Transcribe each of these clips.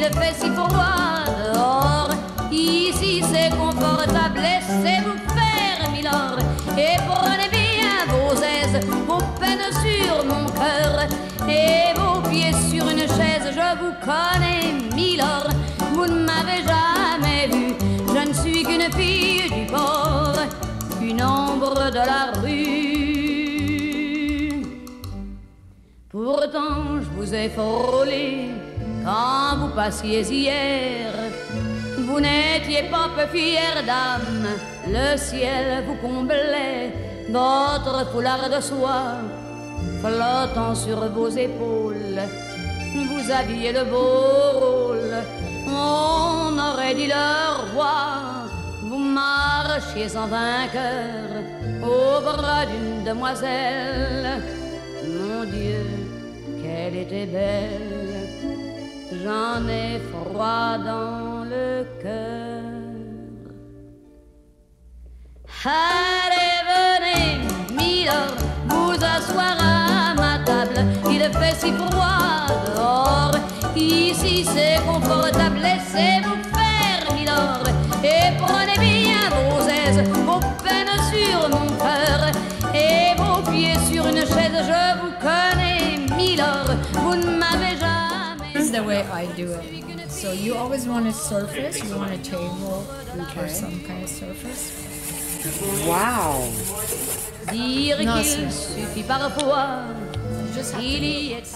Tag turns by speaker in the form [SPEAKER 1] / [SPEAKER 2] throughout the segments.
[SPEAKER 1] il fait si froid dehors. Ici c'est confortable, laissez-vous faire, milord. Et prenez bien vos aises, vos peines sur mon cœur. Et vos pieds sur une chaise, je vous connais, milord. Vous ne m'avez jamais vu, je ne suis qu'une fille du port, une ombre de la rue. Pourtant je vous ai frôlé quand vous passiez hier. Vous n'étiez pas peu fière d'âme, le ciel vous comblait, votre foulard de soie flottant sur vos épaules. Vous aviez le beau rôle, on aurait dit le roi. Vous marchiez en vainqueur au bras d'une demoiselle. Mon Dieu, qu'elle était belle, j'en ai froid dans le cœur. Allez, venez, milord, vous asseoir à ma table. Il fait si froid dehors, ici c'est confortable. Laissez-vous faire, milord, et prenez bien vos aises, vos peines sur mon cœur, et vos pieds sur une chaise. Je vous connais, milord, vous ne m'avez jamais.
[SPEAKER 2] This is the way I do it. So you always want a surface, you want a table or some kind of surface.
[SPEAKER 3] Wow.
[SPEAKER 1] Dire qu'il suffit parfois, il y est.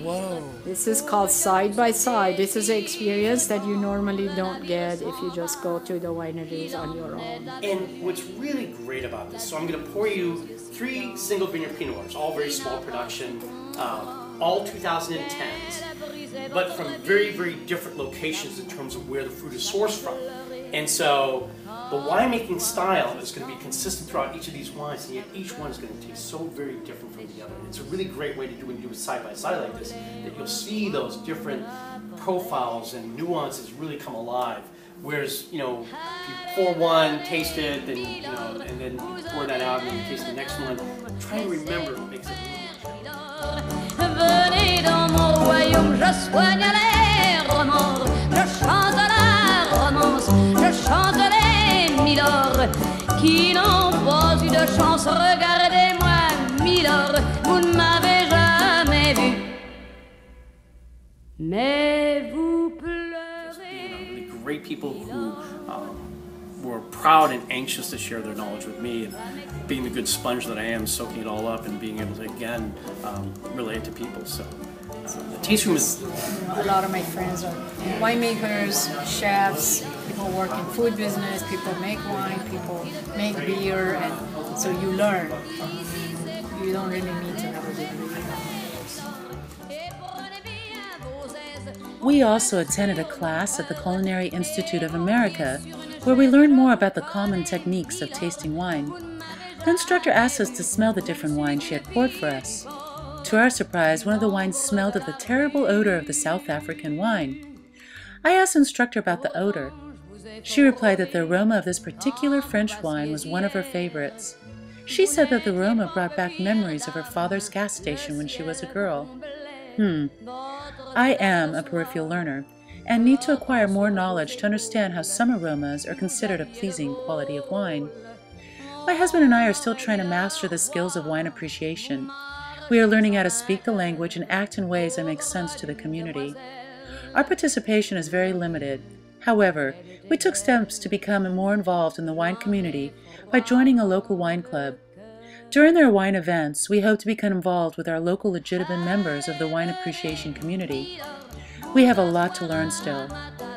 [SPEAKER 3] Whoa.
[SPEAKER 2] This is called side by side. This is an experience that you normally don't get if you just go to the wineries on your own.
[SPEAKER 4] And what's really great about this, so I'm going to pour you 3 single vineyard Pinot Noirs, all very small production, all 2010s, but from very, very different locations in terms of where the fruit is sourced from. And so the winemaking style is going to be consistent throughout each of these wines, and yet each one is going to taste so very different from the other. It's a really great way to do when you do it side by side like this, that you'll see those different profiles and nuances really come alive. Whereas, you know, if you pour one, taste it, then, you know, and then you pour that out and then you taste the next one, try and remember what makes it
[SPEAKER 1] Venez dans mon royaume, je soigne les remords, je chante la romance, je chante les milords qui n'ont pas eu de chance. Regardez-moi, milord, vous ne m'avez jamais vu, mais vous pleurez.
[SPEAKER 4] Great people who were proud and anxious to share their knowledge with me, and being the good sponge that I am, soaking it all up and being able to again relay it to people. So the taste room is.
[SPEAKER 2] A lot of my friends are winemakers, chefs, people work in food business, people make wine, people make beer, and so you learn. You don't really need to have a degree.
[SPEAKER 5] We also attended a class at the Culinary Institute of America where we learned more about the common techniques of tasting wine. The instructor asked us to smell the different wines she had poured for us. To our surprise, one of the wines smelled of the terrible odor of the South African wine. I asked the instructor about the odor. She replied that the aroma of this particular French wine was one of her favorites. She said that the aroma brought back memories of her father's gas station when she was a girl. I am a peripheral learner and need to acquire more knowledge to understand how some aromas are considered a pleasing quality of wine. My husband and I are still trying to master the skills of wine appreciation. We are learning how to speak the language and act in ways that make sense to the community. Our participation is very limited. However, we took steps to become more involved in the wine community by joining a local wine club. During their wine events, we hope to become involved with our local legitimate members of the wine appreciation community. We have a lot to learn still,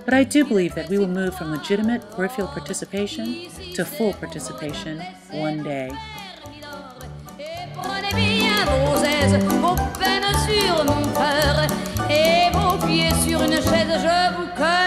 [SPEAKER 5] but I do believe that we will move from legitimate peripheral participation to full participation one day.
[SPEAKER 1] Prenez bien vos aises, vos peines sur mon cœur, et vos pieds sur une chaise, je vous connais.